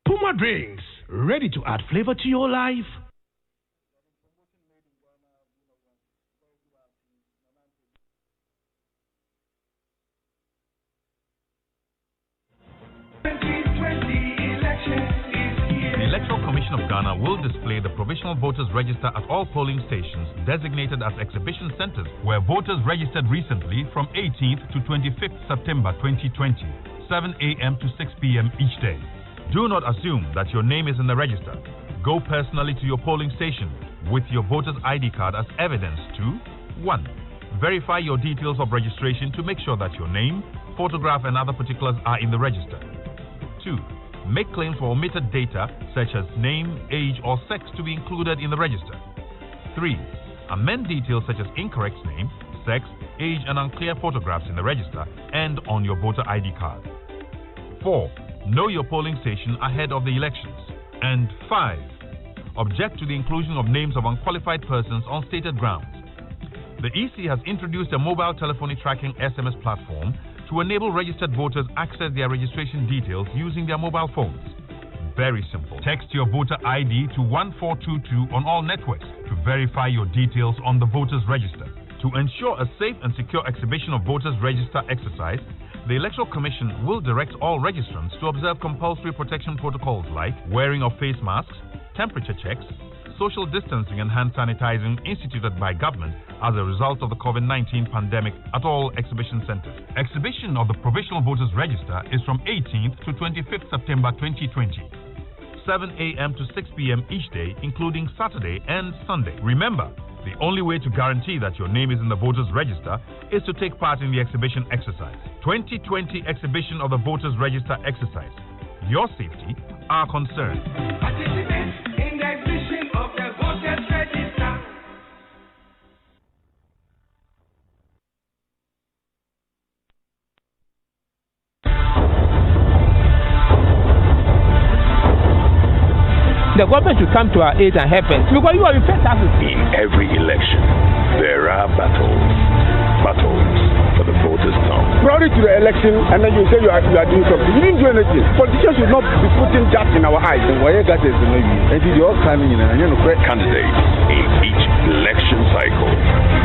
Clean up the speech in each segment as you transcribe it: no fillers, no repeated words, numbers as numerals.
Puma Drinks, ready to add flavor to your life. The Electoral Commission of Ghana will display the Provisional Voters Register at all polling stations designated as exhibition centers where voters registered recently from 18th to 25th September 2020, 7 a.m. to 6 p.m. each day. Do not assume that your name is in the register. Go personally to your polling station with your voter's ID card as evidence to 1. Verify your details of registration to make sure that your name, photograph and other particulars are in the register. 2. Make claims for omitted data such as name, age or sex to be included in the register. 3. Amend details such as incorrect name, sex, age and unclear photographs in the register and on your voter ID card. 4. Know your polling station ahead of the elections. And 5. Object to the inclusion of names of unqualified persons on stated grounds. The EC has introduced a mobile telephony tracking SMS platform to enable registered voters access their registration details using their mobile phones. Very simple. Text your voter ID to 1422 on all networks to verify your details on the voters register. To ensure a safe and secure exhibition of voters register exercise, the Electoral Commission will direct all registrants to observe compulsory protection protocols like wearing of face masks, temperature checks, social distancing and hand sanitizing instituted by government as a result of the COVID-19 pandemic at all exhibition centers. Exhibition of the Provisional Voters Register is from 18th to 25th September 2020, 7 a.m. to 6 p.m. each day, including Saturday and Sunday. Remember, the only way to guarantee that your name is in the voters register is to take part in the exhibition exercise. 2020 exhibition of the voters register exercise. Your safety, our concern. Participate in the exhibition of the voters register. The government should come to our aid and help us because you are in first taxes. In every election, there are battles for the voters' tongue. Prior to the election, and then you say you are doing something. You didn't do anything. Politicians should not be putting that in our eyes. And why you got this? Maybe you're coming in and you know, candidates in each election cycle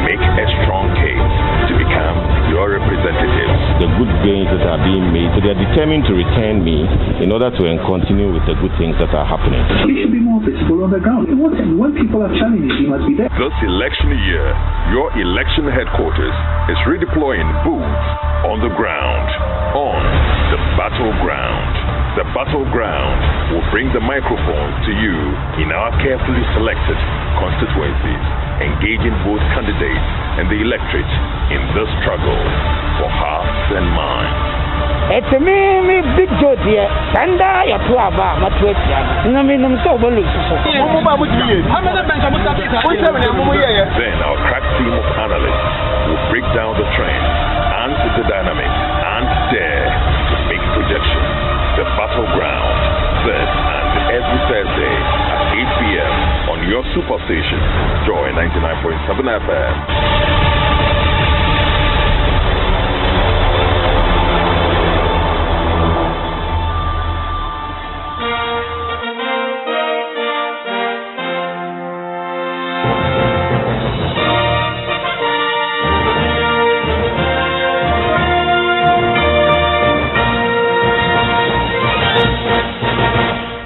make a strong case to become your representatives. The good gains that are being made, so they are determined to return me in order to continue with the good things that are happening. You should be more visible on the ground. When people are challenging you, must be there. This election year, your election headquarters is redeploying boots on the ground, on the battleground. The battleground will bring the microphone to you in our carefully selected constituencies, engaging both candidates and the electorate in this struggle for hearts and minds. It's me, big Joe, dear. Sanda, your plava, my twitch. No, me, no, so well. Then our crack team of analysts will break down the trend and the dynamics and dare to make projections. The battleground, this and every Thursday at 8 p.m. on your super station, Joy 99.7 FM.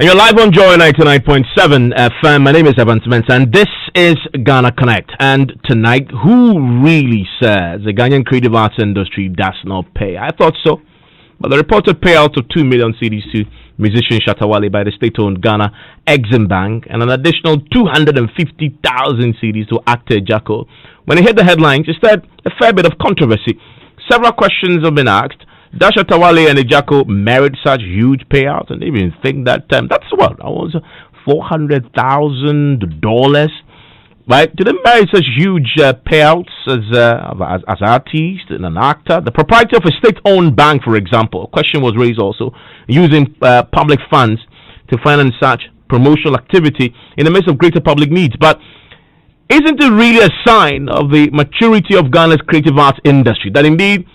And you're live on Joy 99.7 FM. My name is Mensah, and this is Ghana Connect. And tonight, who really says the Ghanaian creative arts industry does not pay? I thought so. But the reported payout of 2 million cedis to musician Shatawale by the state-owned Ghana Exim Bank and an additional 250,000 cedis to actor Jacko. When it hit the headlines, it stirred a fair bit of controversy. Several questions have been asked. Does Shatawale and Ejako merit such huge payouts? And they even think that that's what? That was $400,000, right? Do they merit such huge payouts as artists and an actor? The proprietor of a state-owned bank, for example, a question was raised also, using public funds to finance such promotional activity in the midst of greater public needs. But isn't it really a sign of the maturity of Ghana's creative arts industry that indeed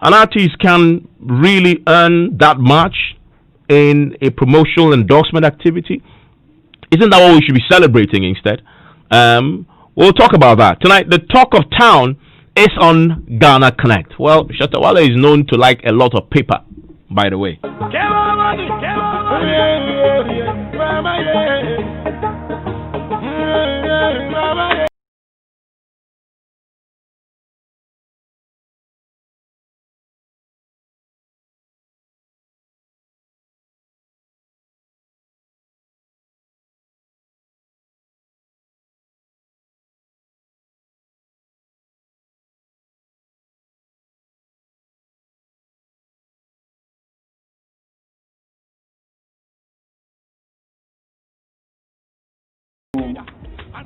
an artist can really earn that much in a promotional endorsement activity? Isn't that what we should be celebrating instead? We'll talk about that. Tonight, the talk of town is on Ghana Connect. Well, Shatta Wale is known to like a lot of paper, by the way.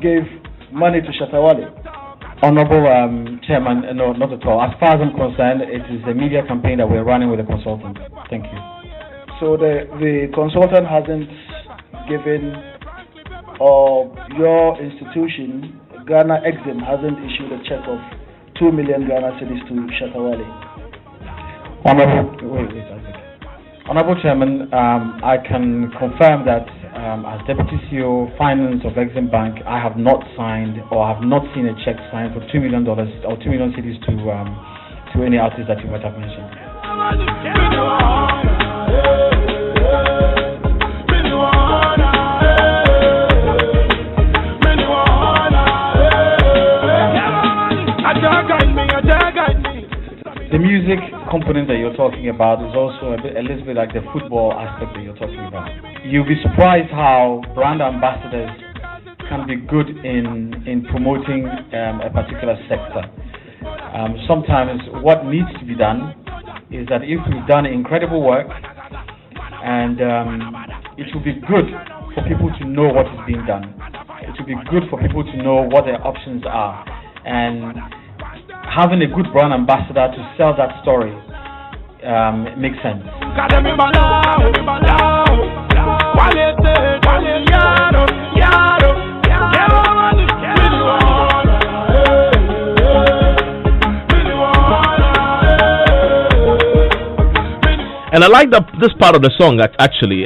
Gave money to Shatta Wale. Honorable Chairman, no, not at all. As far as I'm concerned, it is a media campaign that we're running with a consultant. Thank you. So the consultant hasn't given, or your institution, Ghana Exim, hasn't issued a check of 2 million Ghana cedis to Shatta Wale. Honorable Chairman, I can confirm that as Deputy CEO Finance of Exim Bank, I have not signed or have not seen a check signed for $2 million or 2 million cedis to any artist that you might have mentioned. The music component that you're talking about is also a little bit like the football aspect that you're talking about. You'll be surprised how brand ambassadors can be good in promoting a particular sector. Sometimes what needs to be done is that if we've done incredible work, and it will be good for people to know what is being done. It will be good for people to know what their options are, and having a good brand ambassador to sell that story makes sense. And I like this part of the song, actually.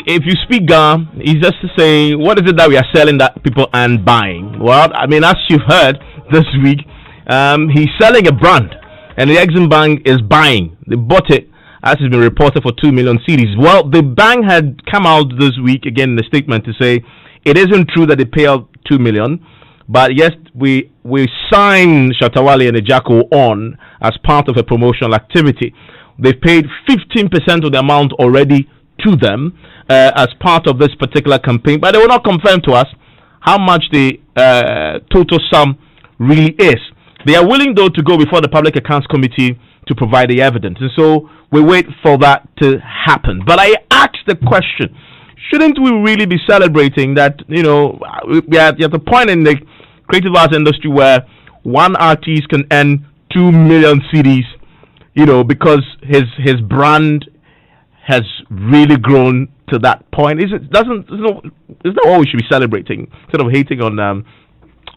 If you speak Ga, it's just to say, what is it that we are selling that people aren't buying? Well, I mean, as you've heard this week, he's selling a brand, and the Exim Bank is buying. They bought it, as has been reported, for 2 million cedis. Well, the bank had come out this week, again, in a statement to say it isn't true that they pay out 2 million, but yes, we signed Shatta Wale and Ejako on as part of a promotional activity. They've paid 15% of the amount already to them as part of this particular campaign, but they will not confirm to us how much the total sum really is. They are willing, though, to go before the Public Accounts Committee to provide the evidence, and so we wait for that to happen. But I asked the question, shouldn't we really be celebrating that, we are at the point in the creative arts industry where one artist can earn 2 million cedis, because his brand has really grown to that point? Isn't that what we should be celebrating, instead of hating on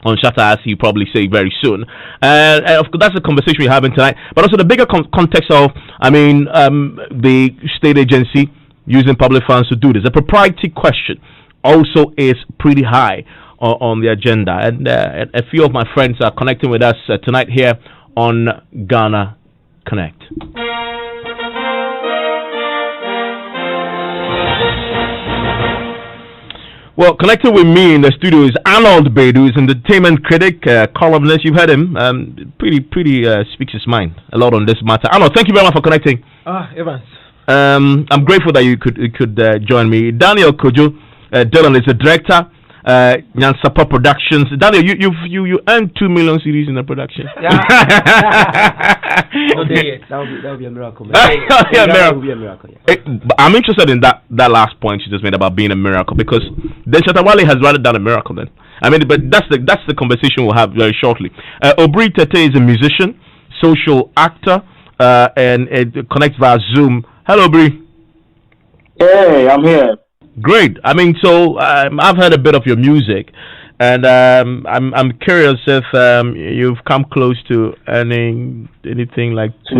Shatta, as you probably say very soon? And of course, that's the conversation we're having tonight. But also the bigger context of, the state agency using public funds to do this. The propriety question also is pretty high on the agenda. And a few of my friends are connecting with us tonight here on Ghana Connect. Well, connected with me in the studio is Arnold Bedu, who's an entertainment critic, columnist. You've heard him. Pretty speaks his mind a lot on this matter. Arnold, thank you very much for connecting. Evans. I'm grateful that you could join me. Daniel Kojo, Dylan is the director. Nyansapa Productions. Daniel, you earned 2 million cedis in the production. Yeah. No day yet. That would be a miracle. Man. That would be a miracle. Yeah. I'm interested in that last point you just made about being a miracle, because then Shatta Wale has rather done a miracle then. But that's the conversation we'll have very shortly. Obri Tete is a musician, social actor, and connects via Zoom. Hello, Obri. Hey, I'm here. Great. So I've heard a bit of your music, and I'm curious if you've come close to earning anything like 2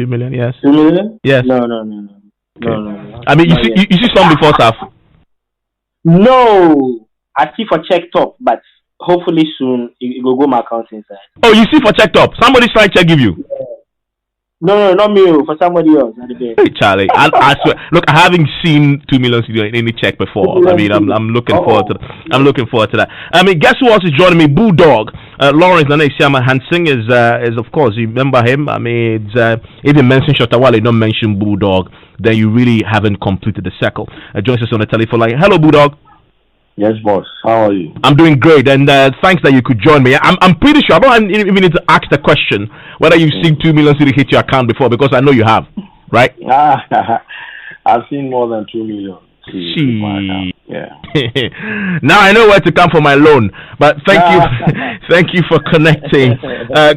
million. Yes. 2 million? Yes. No. No. I mean, you see some before, Saf? No, I see for checked up, but hopefully soon it will go my account inside. Oh, you see for checked up? Somebody's trying to give you. No, not me. For somebody else. Hey, Charlie, I swear. Look, I haven't seen 2 million in any check before. I mean, I'm looking forward to. I'm looking forward to that. I mean, guess who else is joining me? Bulldog, Lawrence Nanesiama Hansing is of course. You remember him? I mean, it's, if you mention Shatawale, don't mention Bulldog, then you really haven't completed the circle. Joins us on the telephone line. Hello, Bulldog. Yes, boss. How are you? I'm doing great, and thanks that you could join me. I'm pretty sure I don't even need to ask the question whether you've seen 2 million cedi hit your account before, because I know you have, right? I've seen more than 2 million. Yeah. Now I know where to come for my loan, but thank you, thank you for connecting.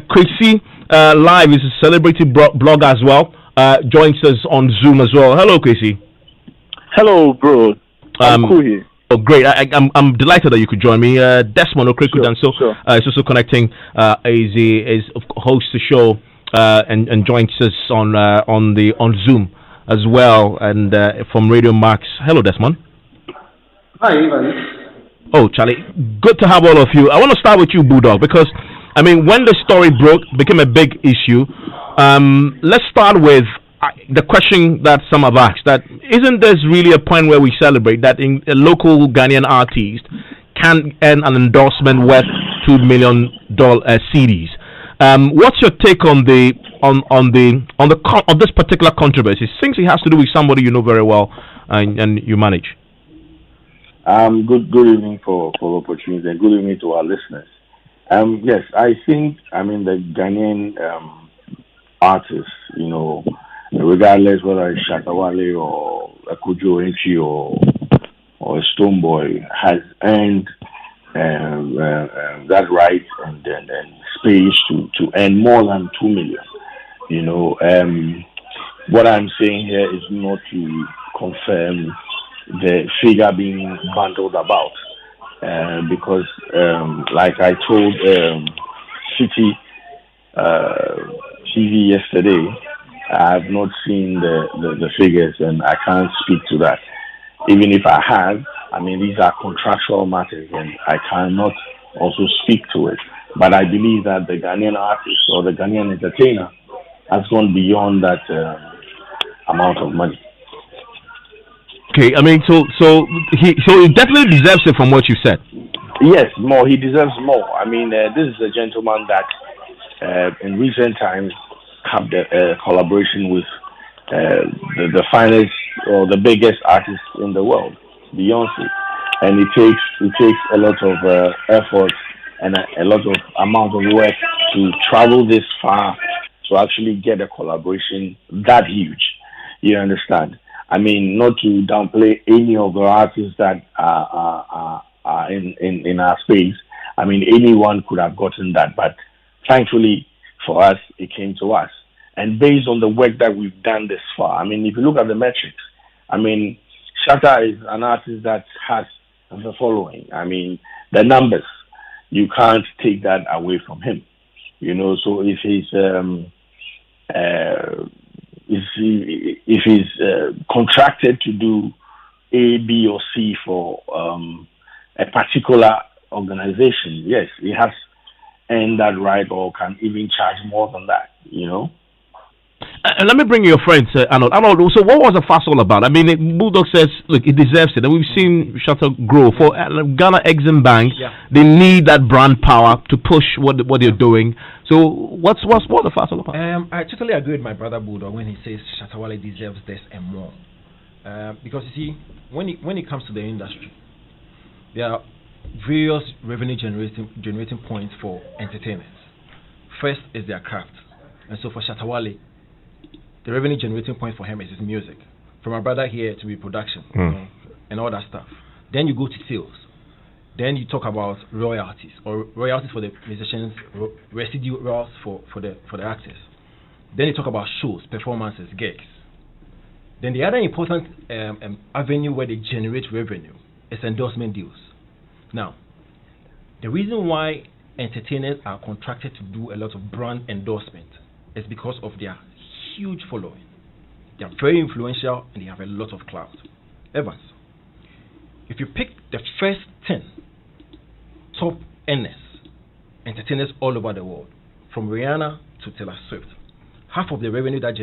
Chrissy Live is a celebrity blogger as well. Joins us on Zoom as well. Hello, Chrissy. Hello, bro. I'm cool here. Oh, great! I'm delighted that you could join me. Desmond Okreku is also connecting. Is hosts the show and joins us on Zoom as well, and from Radio Max. Hello, Desmond. Hi, Ivan. Oh, Charlie, good to have all of you. I want to start with you, Bulldog, because I mean, when the story broke, became a big issue. Let's start with the question that some have asked, that isn't this really a point where we celebrate that a local Ghanaian artist can earn an endorsement worth $2 million CDs? What's your take on this particular controversy? Since it has to do with somebody you know very well and you manage. Good evening for the opportunity, and good evening to our listeners. Yes, I think the Ghanaian artists, you know, regardless whether it's Shatawale or Akujo Enchi or Stoneboy, has earned that right and space to earn more than 2 million. You know, what I'm saying here is not to confirm the figure being bandied about, because like I told City TV yesterday, I have not seen the figures, and I can't speak to that. Even if I have, these are contractual matters, and I cannot also speak to it. But I believe that the Ghanaian artist or the Ghanaian entertainer has gone beyond that amount of money. Okay, so he definitely deserves it from what you said. Yes, more. He deserves more. This is a gentleman that in recent times have the collaboration with the finest or the biggest artist in the world, Beyonce, and it takes a lot of effort and a lot of amount of work to travel this far to actually get a collaboration that huge. You understand? Not to downplay any of the artists that are in our space. Anyone could have gotten that, but thankfully for us, it came to us. And based on the work that we've done this far, if you look at the metrics, Shatta is an artist that has the following. The numbers, you can't take that away from him. You know, so if he's contracted to do A, B, or C for a particular organization, yes, he has earned that right, or can even charge more than that, you know. And let me bring your friend, Arnold. Arnold, so what was the fuss all about? Bulldog says, look, it deserves it. And we've seen Shatta grow. For Ghana Exim Bank, they need that brand power to push what they're doing. So what's the fuss all about? I totally agree with my brother Bulldog when he says Shatawale deserves this and more. Because you see, when it comes to the industry, there are various revenue generating points for entertainers. First is their craft. And so for Shatawale, the revenue generating point for him is his music. From my brother here to be production, you know, and all that stuff. Then you go to sales. Then you talk about royalties for the musicians, residuals for the actors. Then you talk about shows, performances, gigs. Then the other important avenue where they generate revenue is endorsement deals. Now, the reason why entertainers are contracted to do a lot of brand endorsement is because of their huge following. They are very influential and they have a lot of clout. Evans, if you pick the first 10 top earners, entertainers all over the world, from Rihanna to Taylor Swift, half of the revenue that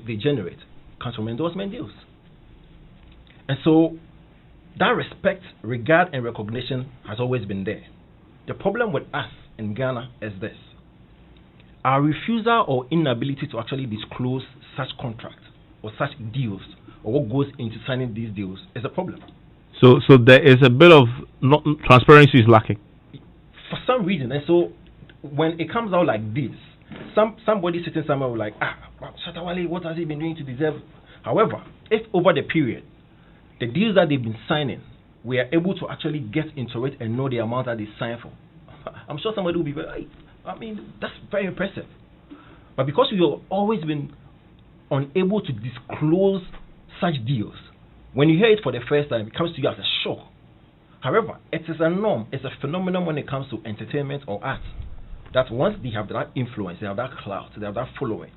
they generate comes from endorsement deals. And so that respect, regard, and recognition has always been there. The problem with us in Ghana is this: our refusal or inability to actually disclose such contracts or such deals or what goes into signing these deals is a problem. So there is a bit of transparency is lacking. For some reason, and so when it comes out like this, somebody sitting somewhere will like, Shatta Wale, what has he been doing to deserve? However, if over the period, the deals that they've been signing, we are able to actually get into it and know the amount that they sign for, I'm sure somebody will be very, that's very impressive. But because we have always been unable to disclose such deals, when you hear it for the first time, it comes to you as a shock. However, it is a norm, it's a phenomenon when it comes to entertainment or art, that once they have that influence, they have that clout, they have that following,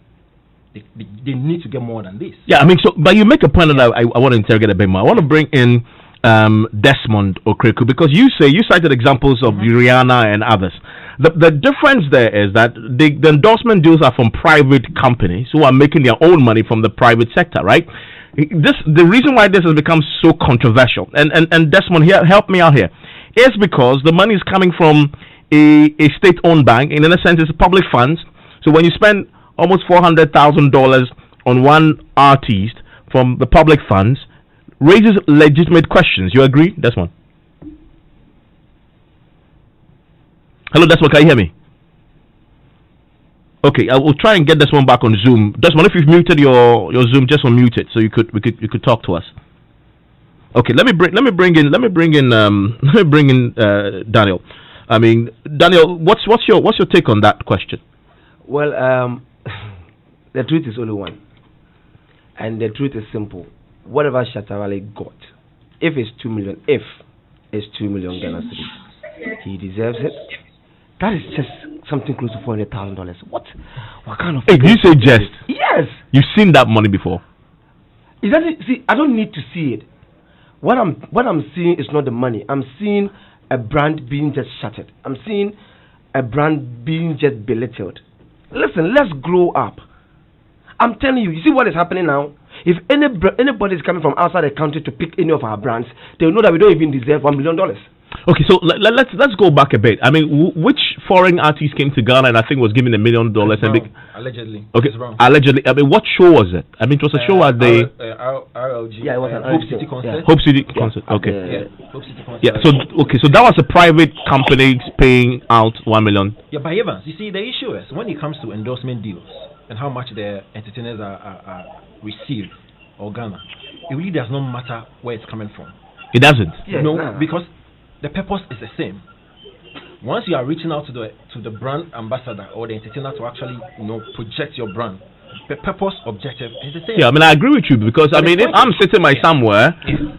they need to get more than this. Yeah, but you make a point that I want to interrogate a bit more. I want to bring in Desmond Okreku, because you cited examples of Rihanna and others. The difference there is that the endorsement deals are from private companies who are making their own money from the private sector, right? The reason why this has become so controversial, and Desmond, here, help me out here, is because the money is coming from a state-owned bank, and in a sense it's public funds. So when you spend almost $400,000 on one artist from the public funds, raises legitimate questions. You agree, Desmond? Hello, Desmond, can you hear me? Okay, I will try and get Desmond back on Zoom. Desmond, if you've muted your Zoom, just unmute it so you could talk to us. Okay, let me bring in Daniel. Daniel, what's your take on that question? Well, the truth is only one, and the truth is simple. Whatever Shatta Wale got, if it's 2 million Ghana cedis, he deserves it. That is just something close to $400,000. What kind of? Hey, did you say just? Yes. You've seen that money before. Is that it? See, I don't need to see it. What I'm seeing is not the money. I'm seeing a brand being just shattered. I'm seeing a brand being just belittled. Listen, let's grow up. I'm telling you. You see what is happening now? If anybody is coming from outside the country to pick any of our brands, they'll know that we don't even deserve $1 million. Okay, so let's go back a bit. Which foreign artist came to Ghana and I think was given $1 million? Allegedly. Okay, allegedly. What show was it? It was a show at the RLG. Yeah, it was an Hope City concert. Yeah. Hope City concert. Okay. Hope City concert. Yeah. So that was a private company paying out $1 million. Yeah, but Evans, you see, the issue is when it comes to endorsement deals and how much the entertainers are received or Ghana, it really does not matter where it's coming from. It doesn't. Yes, because the purpose is the same. Once you are reaching out to the brand ambassador or the entertainer to actually project your brand, the purpose objective is the same. Yeah, I agree with you because if I'm sitting somewhere,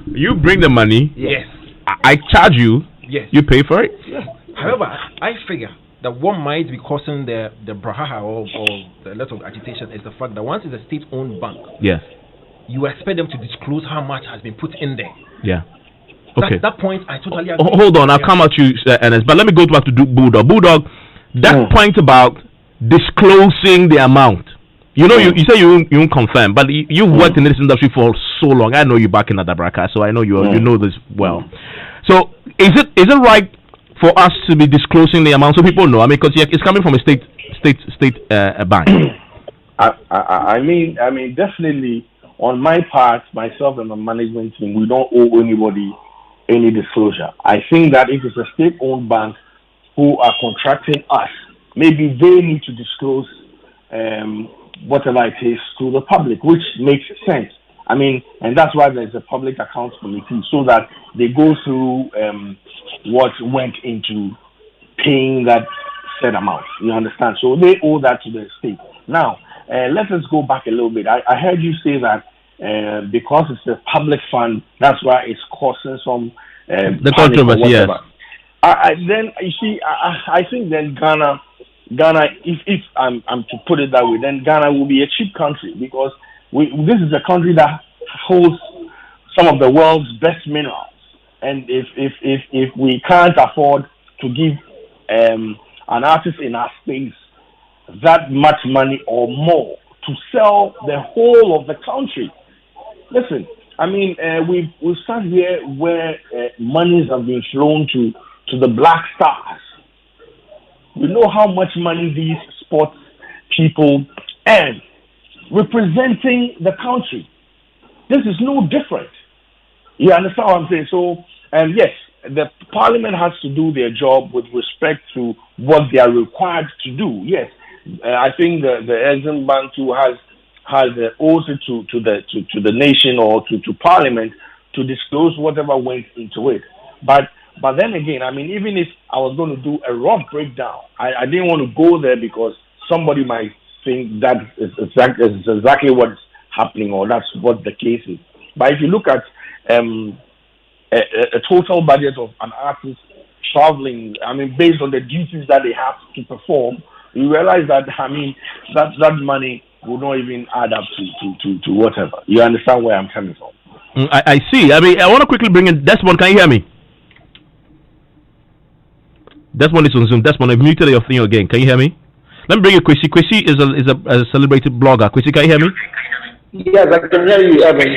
you bring the money. Yes. I charge you. Yes. You pay for it. Yes. However, I figure that what might be causing the brahaha or the lot of agitation is the fact that once it's a state-owned bank, yes, you expect them to disclose how much has been put in there. Yeah. Okay. That point, I totally agree. Hold on, I'll come at you, Ernest. But let me go back to Bulldog. Bulldog, that point about disclosing the amount. You say you won't confirm, but you've worked in this industry for so long. I know you back in Adabraka, so I know you know this well. So is it right for us to be disclosing the amount so people know? Because it's coming from a state bank. I mean, definitely. On my part, myself and my management team, we don't owe anybody any disclosure. I think that if it's a state-owned bank who are contracting us, maybe they need to disclose whatever it is to the public, which makes sense. And that's why there's a public accounts committee, so that they go through what went into paying that said amount. You understand? So they owe that to the state. Now, let us go back a little bit. I heard you say that because it's a public fund, that's why it's causing some the controversy. Yes. Then you see, I think then Ghana, if I'm to put it that way, then Ghana will be a cheap country because This is a country that holds some of the world's best minerals, and if we can't afford to give an artist in our space that much money or more to sell the whole of the country, listen. I mean, we've sat here where monies have been thrown to the Black Stars. We know how much money these sports people earn representing the country. This is no different. You understand what I'm saying? So, yes, the parliament has to do their job with respect to what they are required to do. Yes, I think the Exim Bank too has also to the nation or to parliament to disclose whatever went into it. But then again, I mean, even if I was going to do a rough breakdown, I didn't want to go there because somebody might think that is exactly what's happening or that's what the case is. But if you look at a total budget of an artist traveling, I mean, based on the duties that they have to perform, you realize that, I mean, that money will not even add up to whatever. You understand where I'm coming from? I see. I mean, I want to quickly bring in Desmond. Can you hear me? Desmond is on Zoom. Desmond, I've muted your thing again. Can you hear me? Let me bring you Kwesi. Kwesi is a celebrated blogger. Kwesi, can you hear me? Yes, I can hear you, Evan.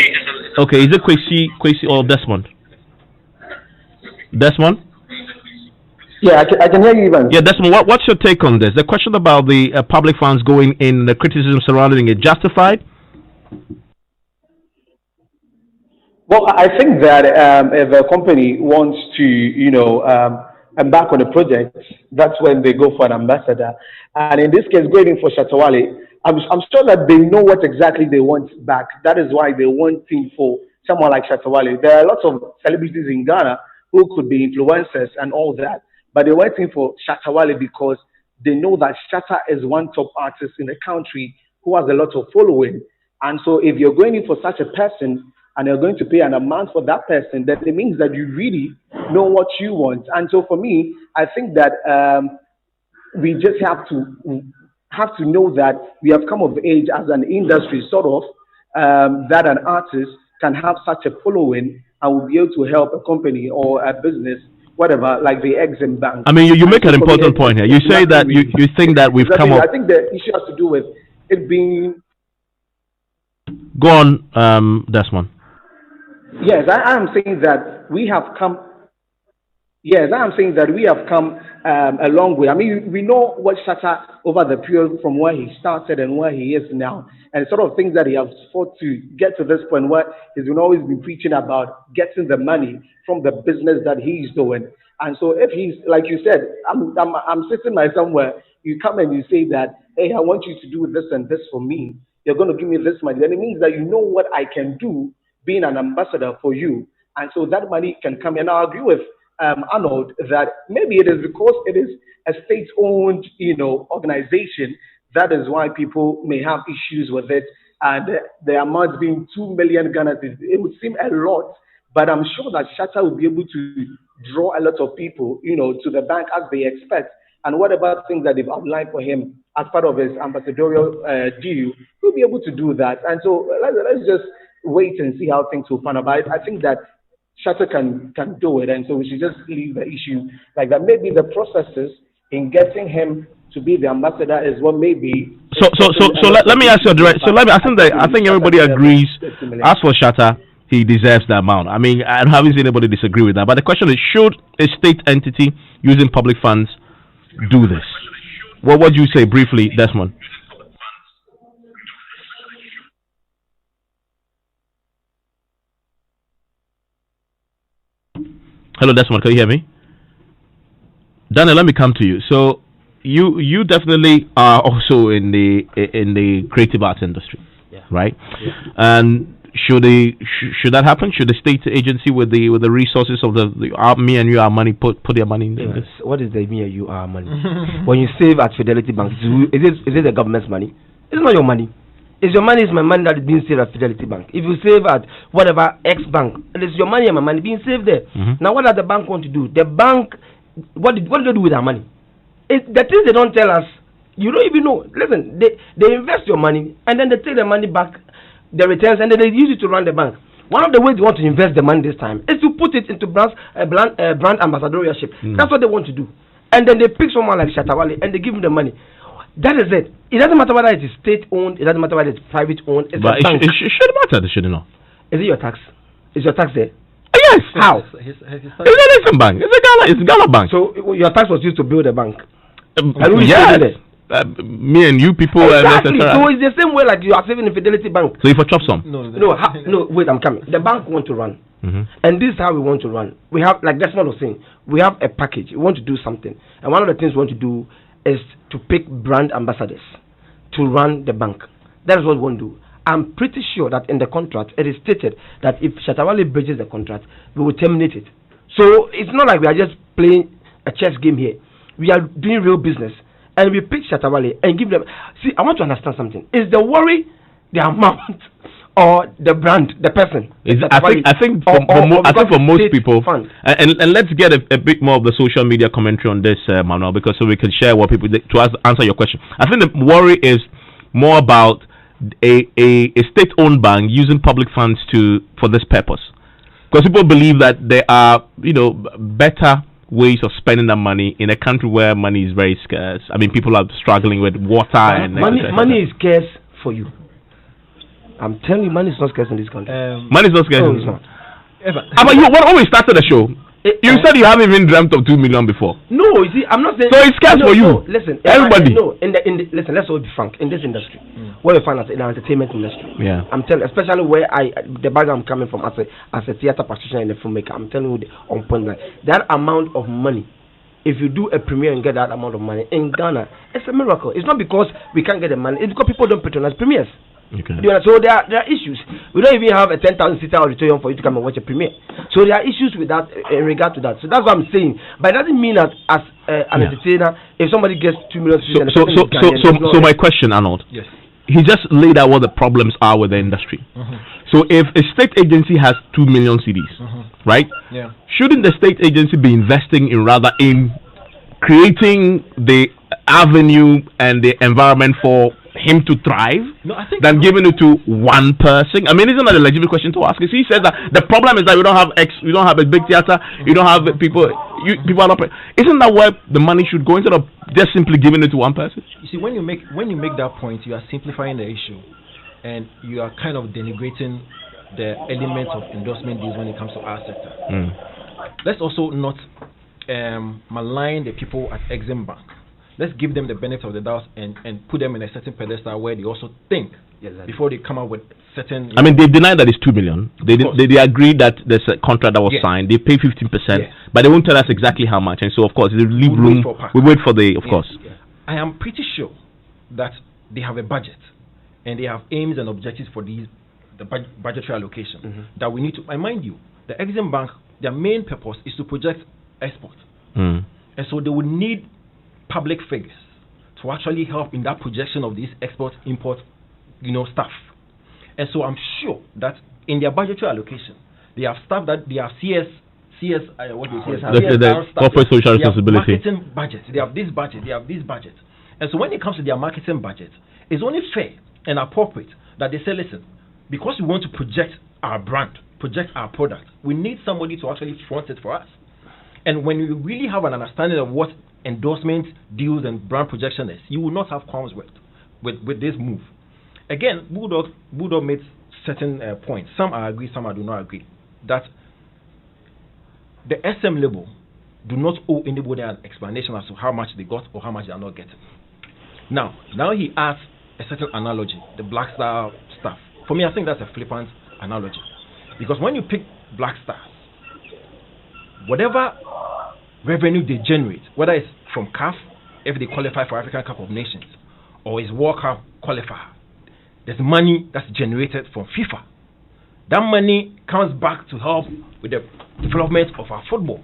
Okay, is it Kwesi or Desmond? Desmond? Yeah, I can hear you, Evan. Yeah, Desmond, what's your take on this? The question about the public funds going in, the criticism surrounding it, justified? Well, I think that if a company wants to, embark on a project, that's when they go for an ambassador. And in this case, going in for Shatawale, I'm sure that they know what exactly they want back. That is why they want him for someone like Shatawale. There are lots of celebrities in Ghana who could be influencers and all that, but they went in for Shatawale because they know that Shatta is one top artist in the country who has a lot of following. And so if you're going in for such a person and you're going to pay an amount for that person, then it means that you really know what you want. And so for me, I think that we just have to know that we have come of age as an industry, sort of, that an artist can have such a following and will be able to help a company or a business, whatever, like the Exim Bank. I mean, you make an important point here. You say that you think that we've come up. I think the issue has to do with it being. Go on, Desmond. Yes, I am saying that we have come. Yes, I am saying that we have come a long way. I mean, we know what Shatta over the period from where he started and where he is now, and sort of things that he has fought to get to this point where he's always been preaching about getting the money from the business that he's doing. And so, if he's like you said, I'm sitting by somewhere. You come and you say that, hey, I want you to do this and this for me. You're going to give me this money. Then it means that you know what I can do being an ambassador for you. And so that money can come in. I agree with Arnold that maybe it is because it is a state-owned, organization. That is why people may have issues with it. And the amount being 2 million Ghana, it would seem a lot, but I'm sure that Shatta will be able to draw a lot of people, to the bank as they expect. And whatever things that they've outlined for him as part of his ambassadorial deal, he'll be able to do that. And so let's just wait and see how things will pan out. I think that Shatta can do it, and so we should just leave the issue like that. Maybe the processes in getting him to be the ambassador is what maybe. So let me ask you direct. So I think everybody agrees. As for Shatta, he deserves the amount. I mean, I haven't seen anybody disagree with that. But the question is, should a state entity using public funds do this? What would you say briefly, Desmond? Hello, Desmond. Can you hear me? Daniel, let me come to you. So, you definitely are also in the creative arts industry, right? Yeah. And should that happen? Should the state agency with the resources of the me and you our money put their money in this? What is the me and you our money? When you save at Fidelity Bank, is it the government's money? It's not your money. It's your money, it's my money that is being saved at Fidelity Bank. If you save at whatever X bank, it's your money and my money being saved there. Now, what does the bank want to do? The bank, what do they do with our money? The things they don't tell us, you don't even know. Listen, they invest your money and then they take the money back the returns, and then they use it to run the bank. One of the ways they want to invest the money this time is to put it into brand ambassadorship. That's what they want to do. And then they pick someone like Shatawale and they give him the money. That is it. It doesn't matter whether it is state owned, it doesn't matter whether it's private owned. It's but a bank. It should matter, should it not? Is it your tax? Is your tax there? Yes. How? It's a bank. It's a Ghana bank. So your tax was used to build a bank. Yes. Me and you people. Exactly. So it's the same way like you are saving in Fidelity Bank. So if I chop some. No. Wait, I'm coming. The bank want to run. And this is how we want to run. We have, like Desmond was saying, we have a package. We want to do something. And one of the things we want to do is to pick brand ambassadors to run the bank. That is what we want to do. I'm pretty sure that in the contract, it is stated that if Shatawale breaches the contract, we will terminate it. So it's not like we are just playing a chess game here. We are doing real business. And we pick Shatawale and give them... See, I want to understand something. Is the worry the amount or the brand, the person? I think for most people, and let's get a bit more of the social media commentary on this, Manuel, because so we can share what people to answer your question. I think the worry is more about a state-owned bank using public funds for this purpose, because people believe that there are better ways of spending that money in a country where money is very scarce. I mean, people are struggling with water and money is scarce for you. I'm telling you, money is not scarce in this country. Money is not scarce. No, it's not. But when we started the show, you said you haven't even dreamt of 2 million before. No, you see, I'm not saying. So it's scarce for you. No, listen, everybody. Listen. Let's all be frank. In this industry, where we find us in the entertainment industry, yeah, I'm telling, especially where the background I'm coming from as a theater practitioner and a filmmaker, I'm telling you on point like that amount of money. If you do a premiere and get that amount of money in Ghana, it's a miracle. It's not because we can't get the money. It's because people don't patronize premieres. Okay. So there are issues. We don't even have a 10,000-seater auditorium for you to come and watch a premiere. So there are issues with that in regard to that. So that's what I'm saying. But it doesn't mean that as an entertainer, if somebody gets 2 million, so my question, Arnold. Yes. He just laid out what the problems are with the industry. So if a state agency has 2 million CDs, right? Yeah. Shouldn't the state agency be investing in creating the avenue and the environment for him to thrive than giving it to one person? I mean, isn't that a legitimate question to ask? Because he says that the problem is that we don't have a big theater, you don't have people are not. Isn't that where the money should go instead of just simply giving it to one person? You see, when you make that point, you are simplifying the issue, and you are kind of denigrating the element of endorsement deals when it comes to our sector. Let's also not malign the people at Exim Bank. Let's give them the benefit of the doubt and put them in a certain pedestal where they also think before they come up with certain... I mean, they deny that it's 2 million. They agreed that there's a contract that was signed. They pay 15%, but they won't tell us exactly how much. And so, of course, they leave room. We wait for of course. I am pretty sure that they have a budget and they have aims and objectives for the budgetary allocation that we need to... I mind you, the Exim Bank, their main purpose is to project export. And so they would need public figures to actually help in that projection of these export import stuff. And so I'm sure that in their budgetary allocation they have stuff that they have corporate social responsibility marketing budget, they have this budget. And so when it comes to their marketing budget, it's only fair and appropriate that they say, listen, because we want to project our brand, project our product, we need somebody to actually front it for us. And when you really have an understanding of what endorsement deals and brand projection is, you will not have qualms with this move. Again, Bulldog made certain points. Some I agree, some I do not agree. That the SM label do not owe anybody an explanation as to how much they got or how much they are not getting. Now he adds a certain analogy, the Black Star stuff. For me, I think that's a flippant analogy. Because when you pick Black Stars, whatever revenue they generate, whether it's from CAF, if they qualify for African Cup of Nations, or it's World Cup qualifier, there's money that's generated from FIFA. That money comes back to help with the development of our football.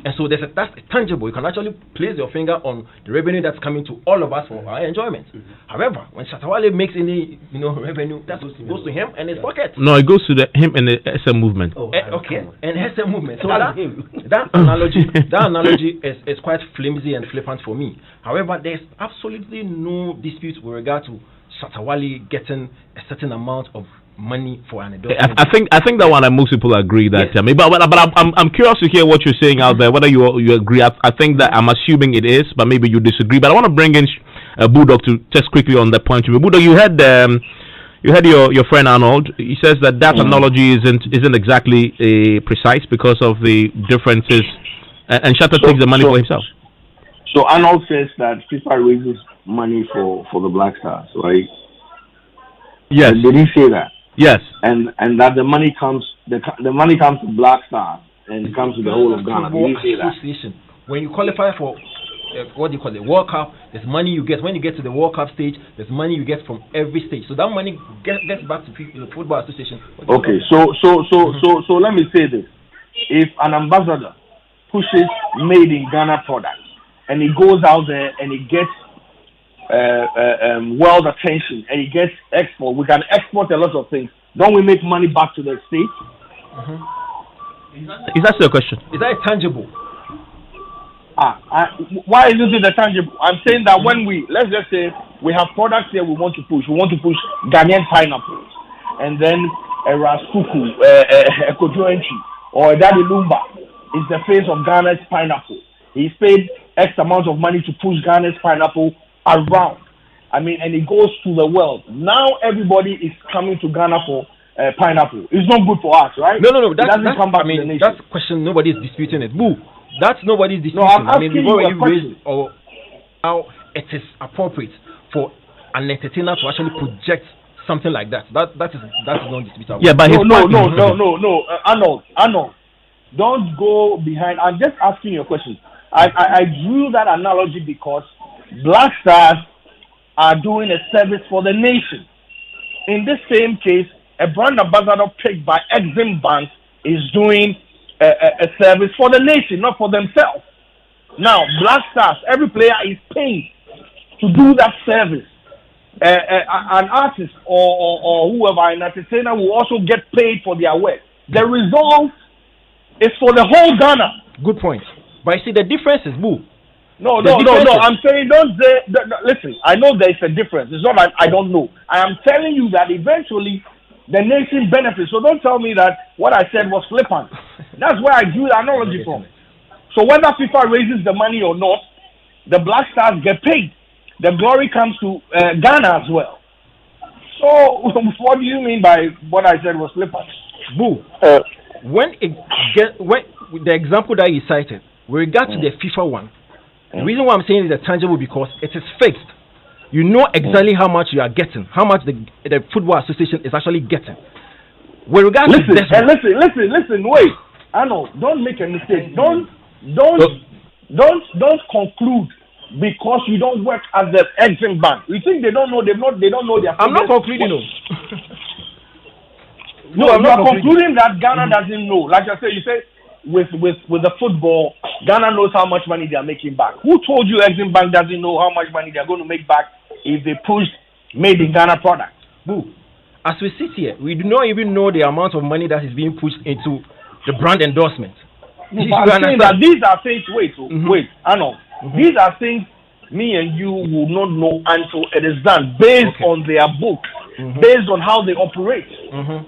And so that's tangible. You can actually place your finger on the revenue that's coming to all of us for our enjoyment. However, when Shatawale makes any revenue, that goes to him and his pocket. No, it goes to him and the SM movement. Okay, and SM movement. So that analogy is quite flimsy and flippant for me. However, there's absolutely no dispute with regard to Shatawale getting a certain amount of money for an endorsement. I think that one, most people agree that. Yes. But I'm curious to hear what you're saying out there. Whether you agree. I think that I'm assuming it is, but maybe you disagree. But I want to bring in Bulldog to just quickly on that point. Bulldog, you had your friend Arnold. He says that analogy isn't exactly precise because of the differences, and Shatta takes the money for himself. So Arnold says that FIFA raises money for the Black Stars, right? Yes. Did he say that? Yes. And that the money comes to Black Stars and comes to the whole of Ghana. Did he say that? When you qualify for what do you call it, World Cup, there's money you get. When you get to the World Cup stage, there's money you get from every stage. So that money gets back to the Football Association. Okay, so let me say this: if an ambassador pushes made in Ghana products and he goes out there and he gets world attention and he gets export, we can export a lot of things. Don't we make money back to the state? Is that your question? Is that tangible? Why isn't it a tangible? I'm saying that when let's just say we have products here we want to push Ghanaian pineapples, and then a Raskuku, a Kojoenchi, or a Daddy Lumba is the face of Ghana's pineapple. He's paid X amount of money to push Ghana's pineapple around. I mean, and it goes to the world. Now everybody is coming to Ghana for pineapple. It's not good for us, right? No. That's a question. Nobody is disputing it. Boo. That's nobody's disputing. No, I'm asking you a question. Or how it is appropriate for an entertainer to actually project something like that. That is not disputable. Yeah, but no. Arnold, don't go behind. I'm just asking you a question. I drew that analogy because Black Stars are doing a service for the nation. In this same case, a brand ambassador picked by Exim Bank is doing a service for the nation, not for themselves. Now, Black Stars, every player is paid to do that service. An artist or whoever, an entertainer will also get paid for their work. The result is for the whole Ghana. Good point. But you see, the difference is, Boo. No. I'm saying, don't say. Listen, I know there is a difference. It's not like I don't know. I am telling you that eventually the nation benefits. So don't tell me that what I said was flippant. That's where I drew the analogy from. So whether FIFA raises the money or not, the Black Stars get paid. The glory comes to Ghana as well. So what do you mean by what I said was flippant? Boo. When the example that you cited, with regard to the FIFA one, the reason why I'm saying it's tangible because it is fixed. You know exactly how much you are getting, how much the Football Association is actually getting. With regard to listen, wait. Arnold, don't make a mistake. Don't conclude because you don't work at the Exim Bank. You think they don't know? They don't know their. I'm not concluding. No, I'm not concluding that Ghana doesn't know. Like I said, you say with the football, Ghana knows how much money they are making back. Who told you Exim Bank doesn't know how much money they are going to make back if they push made in Ghana products? Boo. As we sit here, we do not even know the amount of money that is being pushed into the brand endorsement. I'm saying that these are things. Wait, Arnold. These are things me and you will not know until it is done, based on their book, based on how they operate.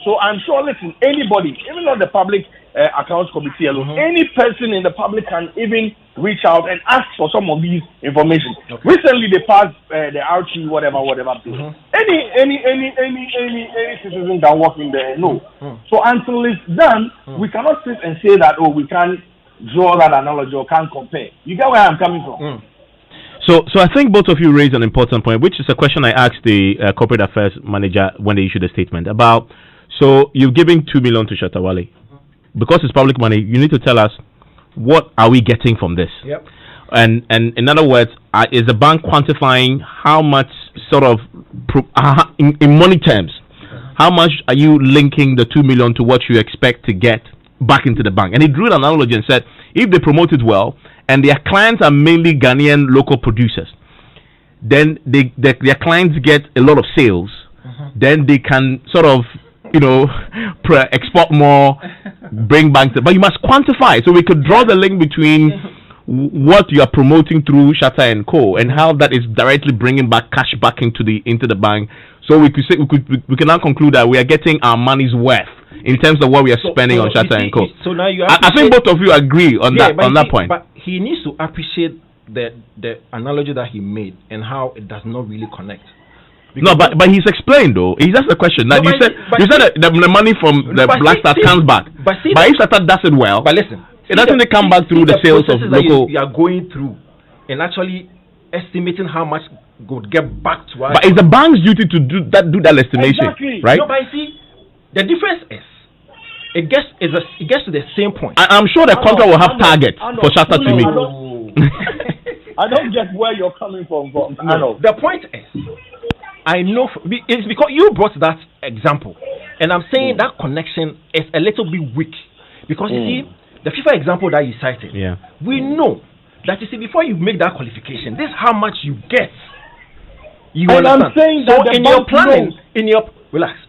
So I'm sure, listen, anybody, even on the public accounts committee alone, any person in the public can even reach out and ask for some of these information. Recently, they passed the RT whatever. Any citizen can walk in there. No. So until it's done, we cannot sit and say that we can't draw that analogy or can't compare. You get where I'm coming from? So I think both of you raised an important point, which is a question I asked the corporate affairs manager when they issued a statement about. So you've given 2 million to Shatta Wale. Because it's public money, you need to tell us what are we getting from this. Yep. And in other words, is the bank quantifying how much sort of in money terms, how much are you linking the 2 million to what you expect to get back into the bank? And he drew an analogy and said, if they promote it well and their clients are mainly Ghanaian local producers, then their clients get a lot of sales, then they can sort of export more, bring back but you must quantify. So we could draw the link between what you are promoting through Shatta and Co. and how that is directly bringing back cash back into the bank. So we could say we can now conclude that we are getting our money's worth in terms of what we are spending on Shatta and Co. So now I think both of you agree on that point. But he needs to appreciate the analogy that he made and how it does not really connect. No, but he's explained though. He asked the question. Now you said that the money from the Black Stars comes back. But if Shatta does it well, but listen, it doesn't come back through the sales of local. You are going through and actually estimating how much would get back to us. But it's the bank's duty to do that estimation, right? No, but see, the difference is it gets to the same point. I'm sure the contract will have targets for Shatta to meet. I don't get where you're coming from. No, the point is, I know it's because you brought that example, and I'm saying that connection is a little bit weak because you see the FIFA example that you cited. Yeah, we know that you see before you make that qualification, this is how much you get. You and understand? I'm saying that so in your planning,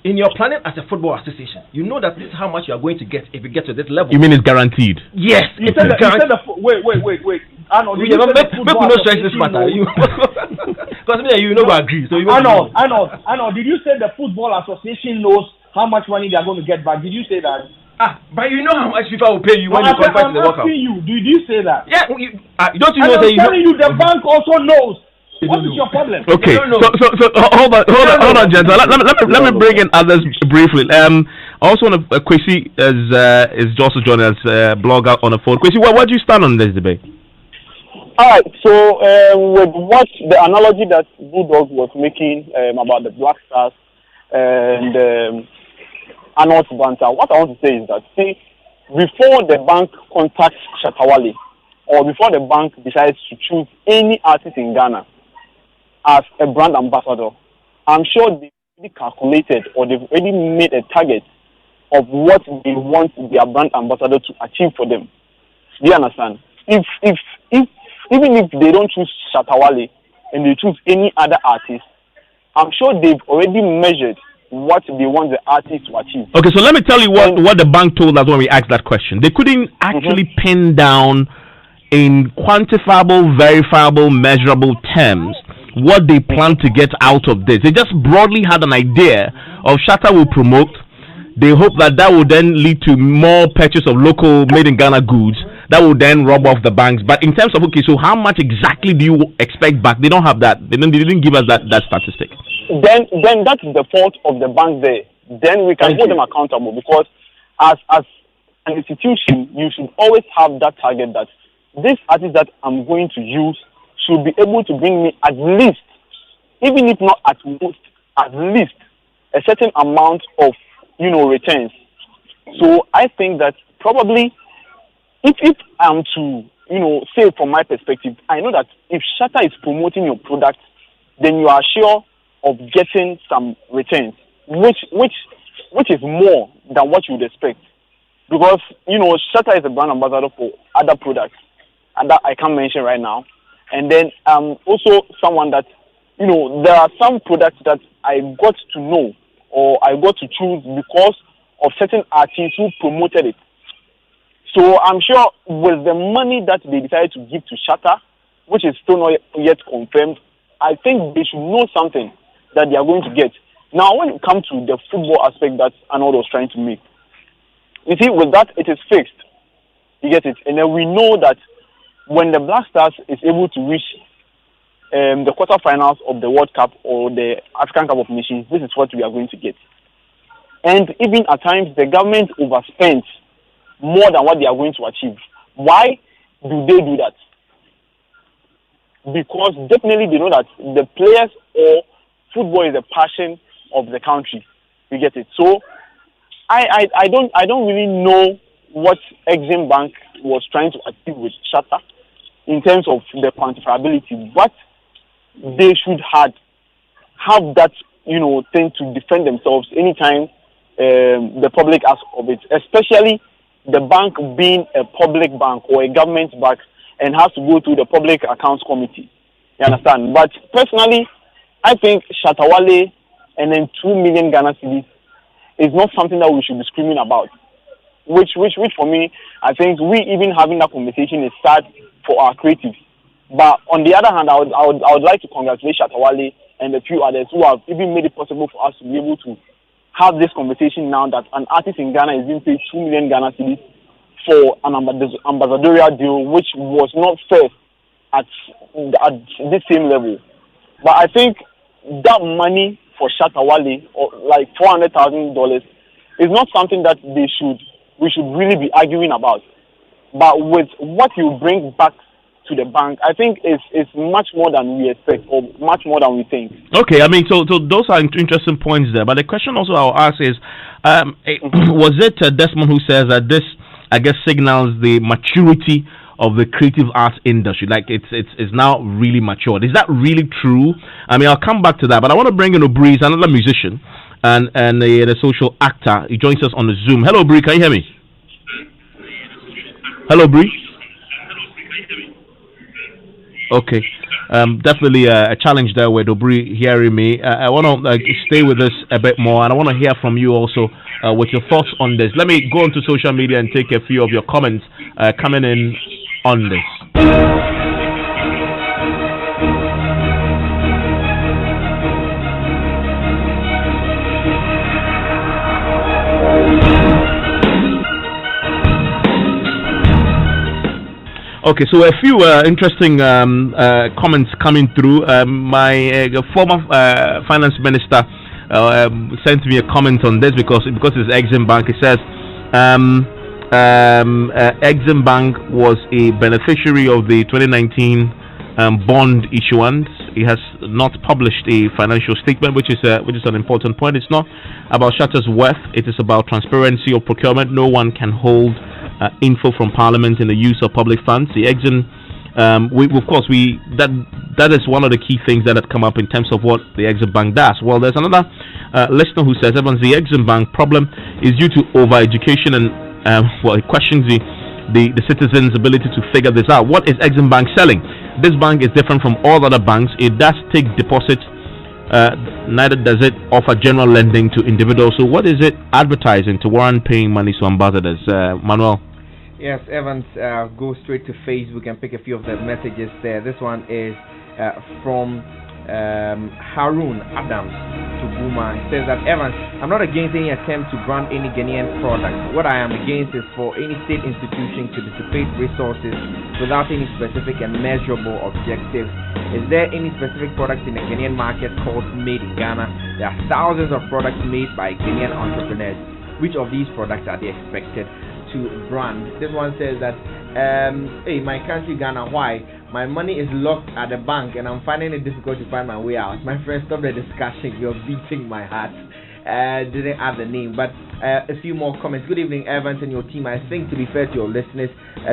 in your planning as a football association, you know that this is how much you are going to get if you get to this level. You mean it's guaranteed? Yes, it's guaranteed. Wait. Arnold, make we no stress this matter. Because you know agree. So Arnold, did you say the football association knows how much money they are going to get back? Did you say that? But you know how much FIFA will pay you when you qualify to the World Cup. Did you say that? Yeah, don't you know? I'm telling you, the bank also knows. What is your problem? Okay, so hold on, gentlemen. Let me bring in others briefly. Also, Kwesi is also joining us, blogger on the phone. Kwesi, where do you stand on this debate? All right. So with what the analogy that Bulldog was making about the Black Stars and Arnold's banter, what I want to say is that before the bank contacts Shatta Wale or before the bank decides to choose any artist in Ghana as a brand ambassador, I'm sure they've already calculated or they've already made a target of what they want their brand ambassador to achieve for them. Do you understand? If even if they don't choose Shatta Wale and they choose any other artist, I'm sure they've already measured what they want the artist to achieve. Okay, so let me tell you what the bank told us when we asked that question. They couldn't actually pin down in quantifiable, verifiable, measurable terms what they plan to get out of this. They just broadly had an idea of Shatta will promote. They hope that will then lead to more purchase of local made in Ghana goods that will then rob off the banks. But in terms of, so how much exactly do you expect back? They don't have that. They didn't give us that statistic. Then that is the fault of the bank there. Then we can hold them accountable because as an institution, you should always have that target that this artist that I'm going to use should be able to bring me at least, even if not at most, at least a certain amount of, returns. So I think that probably if I'm to, say from my perspective, I know that if Shatta is promoting your product, then you are sure of getting some returns, which is more than what you would expect. Because, Shatta is a brand ambassador for other products and that I can't mention right now. And then also someone that, there are some products that I got to know or I got to choose because of certain artists who promoted it. So I'm sure with the money that they decided to give to Shatta, which is still not yet confirmed, I think they should know something that they are going to get. Now, when it comes to the football aspect that Arnold was trying to make, you see, with that, it is fixed. You get it? And then we know that when the Black Stars is able to reach the quarterfinals of the World Cup or the African Cup of Nations, this is what we are going to get. And even at times, the government overspends more than what they are going to achieve. Why do they do that? Because definitely they know that the players or football is a passion of the country. You get it? So I don't really know what Exim Bank was trying to achieve with Shatta in terms of the quantifiability, but they should have that thing to defend themselves anytime the public asks of it, especially the bank being a public bank or a government bank and has to go through the Public Accounts Committee. You understand? But personally, I think Shatta Wale and then 2 million Ghana cedis is not something that we should be screaming about. Which for me, I think we even having that conversation is sad for our creatives. But on the other hand, I would like to congratulate Shatawale and a few others who have even made it possible for us to be able to have this conversation now that an artist in Ghana is being paid 2 million Ghana cedis for an ambassadorial deal, which was not fair at this same level. But I think that money for Shatawale, or like $400,000, is not something that we should really be arguing about. But with what you bring back to the bank, I think it's much more than we expect, or much more than we think. Okay, I mean, so those are interesting points there. But the question also I'll ask is, was it Desmond who says that this, I guess, signals the maturity of the creative arts industry? Like it's now really matured. Is that really true? I mean, I'll come back to that. But I want to bring in Obri, another musician and the social actor. He joins us on the Zoom. Hello, Obri. Can you hear me? Hello, Obri. Okay, definitely a challenge there with Obri hearing me. I want to stay with this a bit more, and I want to hear from you also with your thoughts on this. Let me go onto social media and take a few of your comments coming in on this. Okay, so a few interesting comments coming through. My former finance minister sent me a comment on this because it's Exim Bank. It says Exim Bank was a beneficiary of the 2019 bond issuance. It has not published a financial statement, which is an important point. It's not about Shatter's worth. It is about transparency of procurement. No one can hold info from Parliament in the use of public funds. The Exim, that is one of the key things that have come up in terms of what the Exim Bank does. Well, there's another listener who says, Evans, the Exim Bank problem is due to over-education and it questions the citizens' ability to figure this out. What is Exim Bank selling? This bank is different from all other banks. It does take deposits. Neither does it offer general lending to individuals. So what is it advertising to warrant paying money to ambassadors? Manuel? Yes, Evans, go straight to Facebook and pick a few of the messages there. This one is from Harun Adams to Buma. He says that, Evans, I'm not against any attempt to brand any Ghanaian product. What I am against is for any state institution to dissipate resources without any specific and measurable objectives. Is there any specific product in the Ghanaian market called Made in Ghana? There are thousands of products made by Ghanaian entrepreneurs. Which of these products are they expected to brand? This one says that, hey, my country Ghana, why? My money is locked at the bank and I'm finding it difficult to find my way out. My friend, stop the discussion. You're beating my heart. Didn't add the name, but a few more comments. Good evening, Evans and your team. I think, to be fair to your listeners,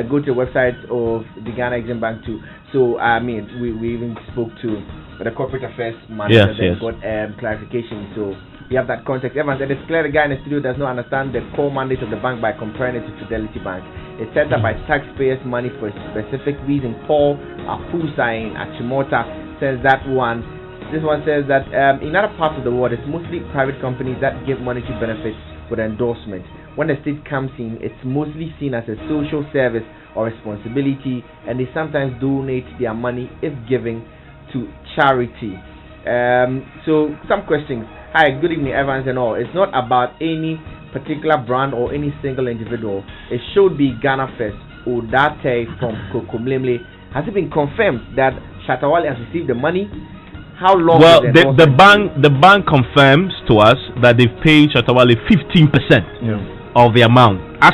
go to the website of the Ghana Exim Bank too. So I mean, we even spoke to the corporate affairs manager and got clarification. So we have that context. Evans, it is clear the guy in the studio does not understand the core mandate of the bank by comparing it to Fidelity Bank. It's set up by taxpayers' money for a specific reason. Paul Apusa in Achimota says that one. This one says that in other parts of the world, it's mostly private companies that give monetary benefits for the endorsement. When the state comes in, it's mostly seen as a social service or responsibility, and they sometimes donate their money, if given, to charity. So some questions. Hi, good evening, Evans and all. It's not about any particular brand or any single individual. It should be Ghana First. Odate from Kokomlemle. Has it been confirmed that Shatawale has received the money? How long? Well, the bank confirms to us that they've paid Shatawale 15% of the amount. As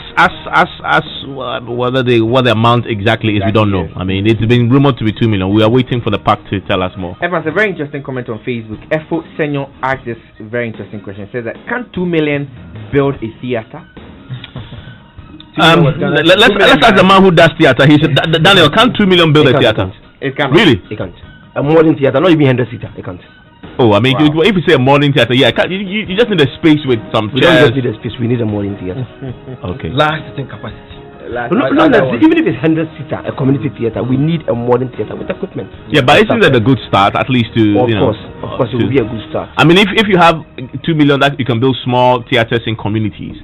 what the amount exactly is, we don't know. I mean, it's been rumored to be 2 million. We are waiting for the pack to tell us more. Evans, a very interesting comment on Facebook. Efo Senor asked this very interesting question. It says that, can 2 million build a theater? Let's ask the man who does theater. He said, Daniel, can 2 million build a theater? It can't. Really? It can't. A modern theater, not even 100-seater. It can't. Oh, I mean, if you say a modern theater, yeah, you just need a space with some chairs. We don't just need a space. We need a modern theater. Okay. Large sitting capacity. Even if it's 100-seater, a community theater, we need a modern theater with equipment. Yeah, but isn't that a good start, at least to, of course, it will be a good start. I mean, if you have 2 million that you can build small theaters in communities.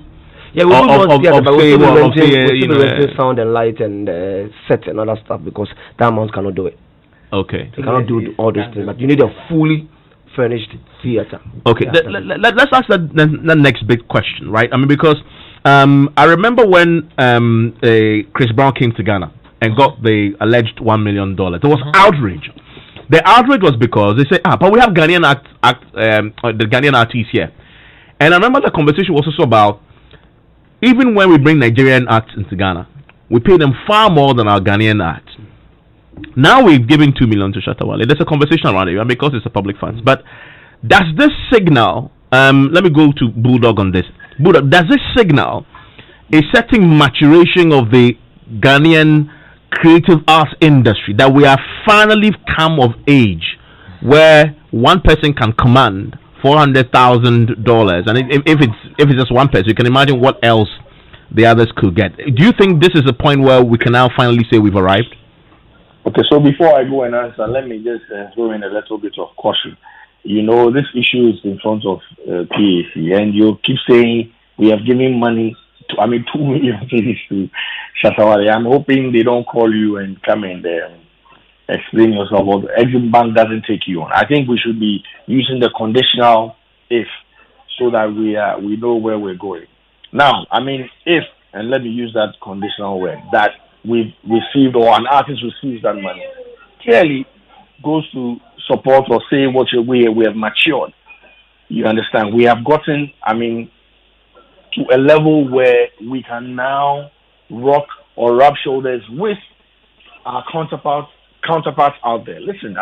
Yeah, we will not theater, but we'll renting sound and light and set and other stuff because that amount cannot do it. Okay. You cannot do all those things, but you need a fully furnished theater. Okay, let's ask the next big question, right? I mean, because I remember when Chris Brown came to Ghana and got the alleged $1 million, there was outrage. The outrage was because they said, but we have Ghanaian the Ghanaian artists here. And I remember the conversation was also about, even when we bring Nigerian acts into Ghana, we pay them far more than our Ghanaian acts. Now we've given $2 million to Shatta Wale. There's a conversation around it because it's a public funds. But does this signal, let me go to Bulldog on this. Bulldog, does this signal a certain maturation of the Ghanaian creative arts industry, that we have finally come of age where one person can command $400,000, and if it's just one person, you can imagine what else the others could get. Do you think this is a point where we can now finally say we've arrived? Okay, so before I go and answer, let me just throw in a little bit of caution. You know, this issue is in front of PAC, and you keep saying we have given money to, 2 million to Shatta Wale. I'm hoping they don't call you and come and explain yourself. Or the Exim Bank doesn't take you on. I think we should be using the conditional if, so that we know where we're going. Now, if, and let me use that conditional word, that we've received or an artist receives that money, clearly goes to support or say what we have matured. You understand? We have gotten, to a level where we can now rock or rub shoulders with our counterparts out there. Listen,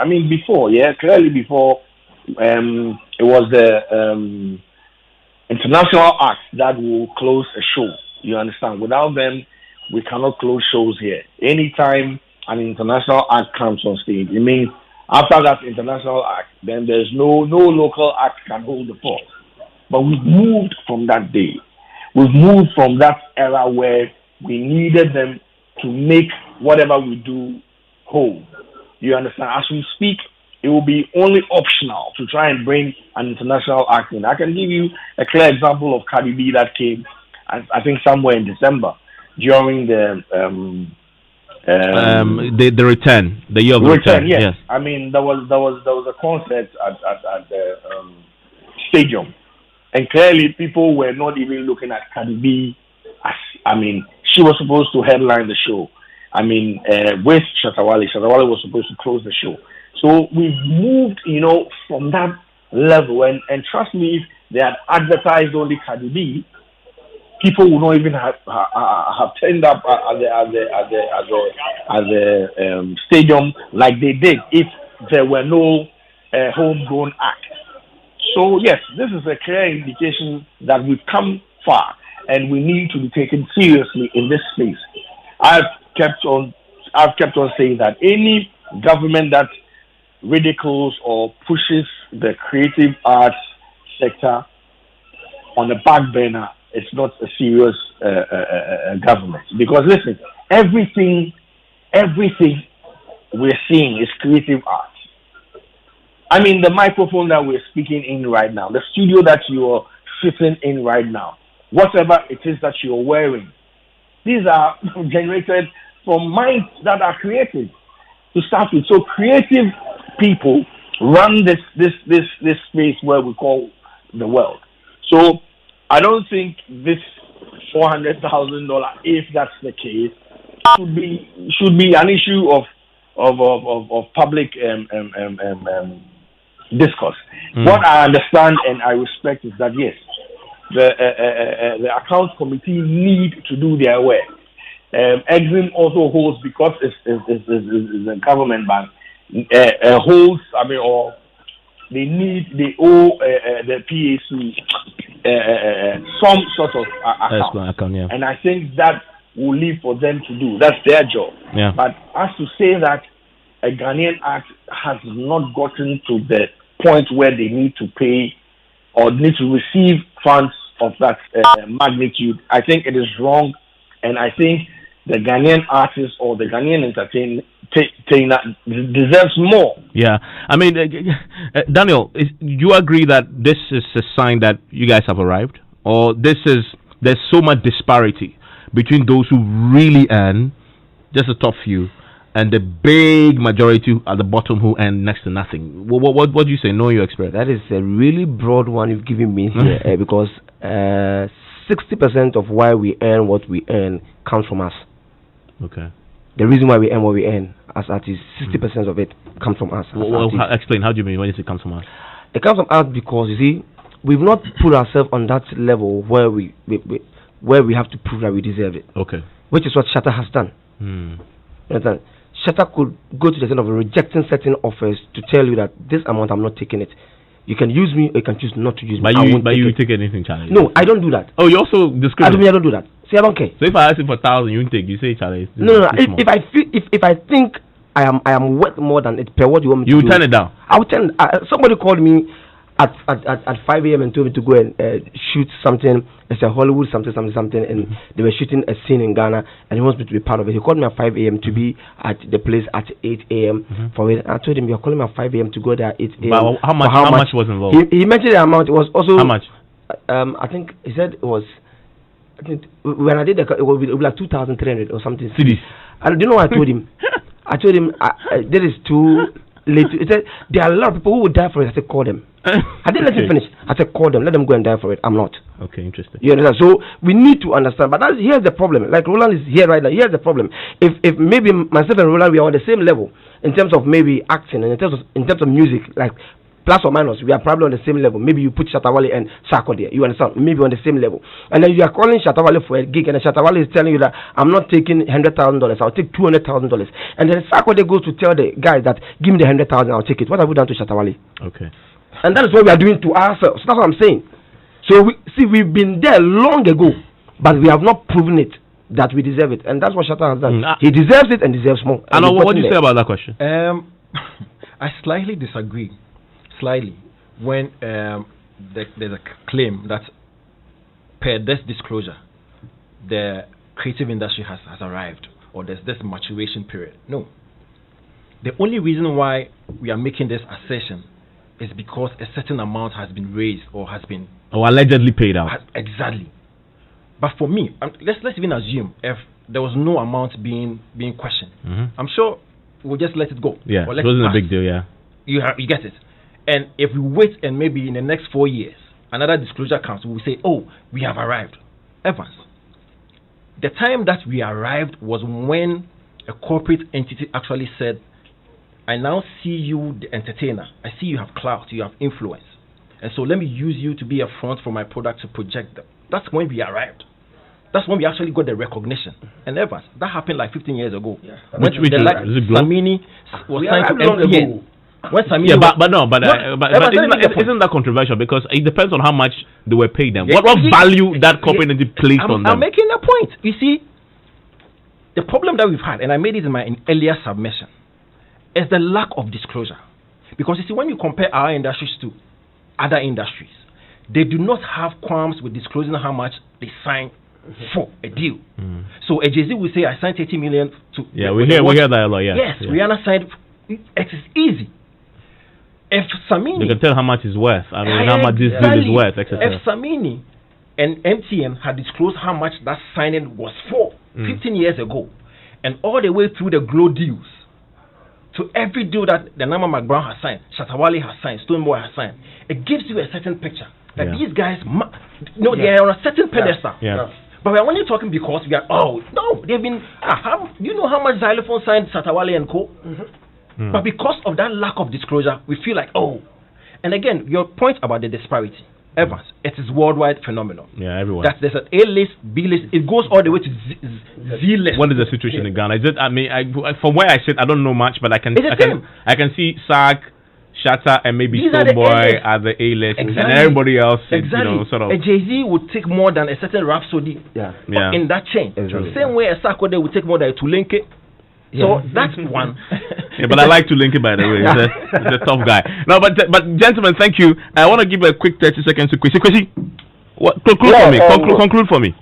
clearly before, it was the international acts that will close a show. You understand? Without them, we cannot close shows here. Anytime an international act comes on stage, it means after that international act, then there's no local act can hold the fort. But we've moved from that day. We've moved from that era where we needed them to make whatever we do whole. You understand? As we speak, it will be only optional to try and bring an international act in. I can give you a clear example of Cardi B that came, I think, somewhere in December during the return, the year of return. Yes. There was a concert at the stadium. And clearly, people were not even looking at Cardi B as, she was supposed to headline the show. With Shatta Wale. Shatta Wale was supposed to close the show. So we've moved, from that level. And trust me, if they had advertised only Cardi B, people would not even have turned up at the stadium like they did if there were no homegrown act. So yes, this is a clear indication that we've come far and we need to be taken seriously in this space. I've kept on saying that any government that ridicules or pushes the creative arts sector on the back burner, it's not a serious government. Because listen, everything we're seeing is creative art. The microphone that we're speaking in right now, the studio that you're sitting in right now, whatever it is that you're wearing, these are generated from minds that are creative to start with. So creative people run this space where we call the world. So I don't think this $400,000, if that's the case, should be an issue of public discourse. What I understand and I respect is that yes, the account committee need to do their work. Exim also holds, because it's a government bank, holds. Or they owe the PAC some sort of account. Yeah. And I think that will leave for them to do. That's their job. Yeah. But as to say that a Ghanaian act has not gotten to the point where they need to pay or need to receive funds of that magnitude, I think it is wrong. And I think the Ghanaian artist or the Ghanaian entertainer deserves more. Yeah. Daniel, you agree that this is a sign that you guys have arrived? Or this is there's so much disparity between those who really earn, just a top few, and the big majority at the bottom who earn next to nothing. What do you say? Know your experience. That is a really broad one you've given me here, because 60% of why we earn what we earn comes from us. Okay. The reason why we earn what we earn as artists, 60% of it comes from us. Explain. How do you mean when you say comes from us? It comes from us because, you see, we've not put ourselves on that level where we have to prove that we deserve it. Okay. Which is what Shatta has done. Shatta could go to the extent of rejecting certain offers to tell you that this amount I'm not taking it. You can use me, or you can choose not to use me. But you take anything, Charlie? No, I don't do that. Oh, you also discriminate? I don't do that. See, I don't care. So if I ask you for 1,000, you won't take. You say, Charlie. No. If I think I am worth more than it per what you want me to do, you turn it down. I will turn. Somebody called me at 5 a.m. and told me to go and shoot something. It's a Hollywood something, and they were shooting a scene in Ghana, and he wants me to be part of it. He called me at 5 a.m. to be at the place at 8 a.m. for it. I told him, you're calling me at 5 a.m. to go there at 8 a.m. But how much was involved? He mentioned the amount. It was also how much? I think he said it was. I think when I did it would be like 2,300 or something. CDs. I don't know what I told him. I told him that is too late. He said there are a lot of people who would die for it. I said call them. I didn't let him finish. I said call them. Let them go and die for it. I'm not. Okay, interesting. You understand? So we need to understand. But here's the problem. Like Roland is here right now. Here's the problem. If maybe myself and Roland we are on the same level in terms of maybe acting and in terms of music, like plus or minus, we are probably on the same level. Maybe you put Shatta Wale and Sako there. You understand? Maybe on the same level. And then you are calling Shatta Wale for a gig, and Shatta Wale is telling you that I'm not taking $100,000. I'll take $200,000. And then Sako there goes to tell the guy that give me the 100,000, I'll take it. What have we done to Shatta Wale? Okay. And that is what we are doing to ourselves. That's what I'm saying. So we've been there long ago, but we have not proven it that we deserve it, and that's what Shatta has done. He deserves it and deserves more. And what do you say about that question? I slightly disagree. Slightly, when there's a claim that per this disclosure, the creative industry has arrived, or there's this maturation period. No. The only reason why we are making this assertion is because a certain amount has been raised or has been allegedly paid out. Exactly. But for me, let's even assume if there was no amount being questioned, I'm sure we'll just let it go. Yeah, it wasn't a big deal. Yeah, you get it. And if we wait and maybe in the next 4 years another disclosure comes, we will say, oh, we have arrived. Evans, the time that we arrived was when a corporate entity actually said, I now see you the entertainer. I see you have clout, you have influence. And so let me use you to be a front for my product to project them. That's when we arrived. That's when we actually got the recognition. And Evans, that happened like 15 years ago. Yeah. Which is it Samini was signed to MTN. Isn't that controversial? Because it depends on how much they were paid them. What value that corporate entity placed on them? I'm making a point. You see, the problem that we've had, and I made it in my earlier submission, is the lack of disclosure. Because you see, when you compare our industries to other industries, they do not have qualms with disclosing how much they sign for a deal. So a Jay-Z will say, I signed 80 million to... Yeah, we hear that a lot, yeah. Yes, Rihanna signed... It is easy. If Samini... They can tell how much it's worth. I mean, how much this deal is worth, etc. If Samini and MTN had disclosed how much that signing was for 15 years ago, and all the way through the Glow deals, to every deal that the Nama McBrown has signed, Shatta Wale has signed, Stoneboy has signed, it gives you a certain picture that these guys, they are on a certain pedestal. But we're only talking because we are, they've been, do you know how much Xylophone signed Shatta Wale and co? But because of that lack of disclosure, we feel like, and again, your point about the disparity, Evans, it is worldwide phenomenon. Yeah, everywhere. That there's an A list, B list, it goes all the way to Z list. What is the situation in Ghana? Is it? I mean, from where I sit, I don't know much, but I can see SAG, Shatta, and maybe Stoneboy at the A list, and everybody else. Exactly. Sort of. A Jay-Z would take more than a certain Rhapsody. In that chain. Same way a Sako they would take more than a Tulenke. So that's one. But I like to link it, by the way. He's a tough guy. No, but gentlemen, thank you. I want to give a quick 30 seconds to Kwesi. Kwesi, conclude for me.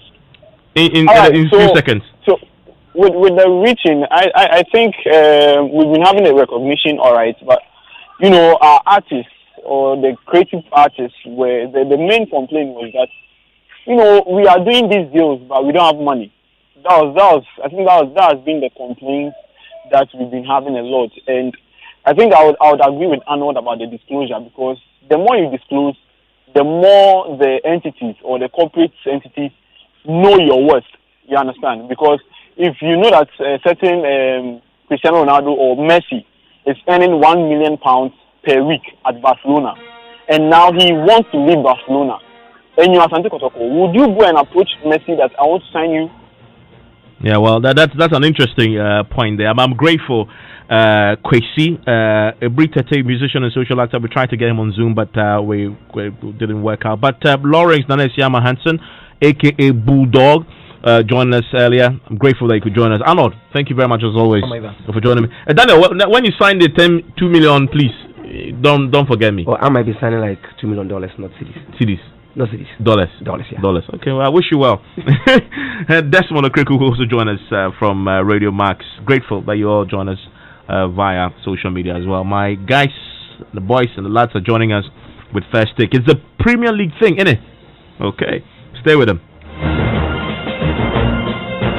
In few seconds. So with the reaching, I think we've been having a recognition, all right, but you know, our artists or the creative artists, where the main complaint was that you know, we are doing these deals, but we don't have money. I think that has been the complaint that we've been having a lot. And I think I would agree with Arnold about the disclosure, because the more you disclose, the more the entities or the corporate entities know your worth. You understand? Because if you know that a certain Cristiano Ronaldo or Messi is earning £1 million per week at Barcelona, and now he wants to leave Barcelona, and you are Santi Kotoko, would you go and approach Messi that I want to sign you? Yeah, well, that's an interesting point there. I'm grateful. Kwesi, a British musician and social actor, we tried to get him on Zoom, but we didn't work out. But Lawrence Nanesiama Hansen, aka Bulldog, joined us earlier. I'm grateful that you could join us. Arnold, thank you very much as always for joining me. Daniel, when you signed the $2 million, please don't forget me. Well, I might be signing like $2 million, not CDs. CDs. No cities. Dollars. Yeah. Dollars. Okay, well, I wish you well. Desmond Okriku, who also joined us from Radio Max. Grateful that you all join us via social media as well. My guys, the boys and the lads are joining us with First Take. It's a Premier League thing, isn't it? Okay. Stay with them.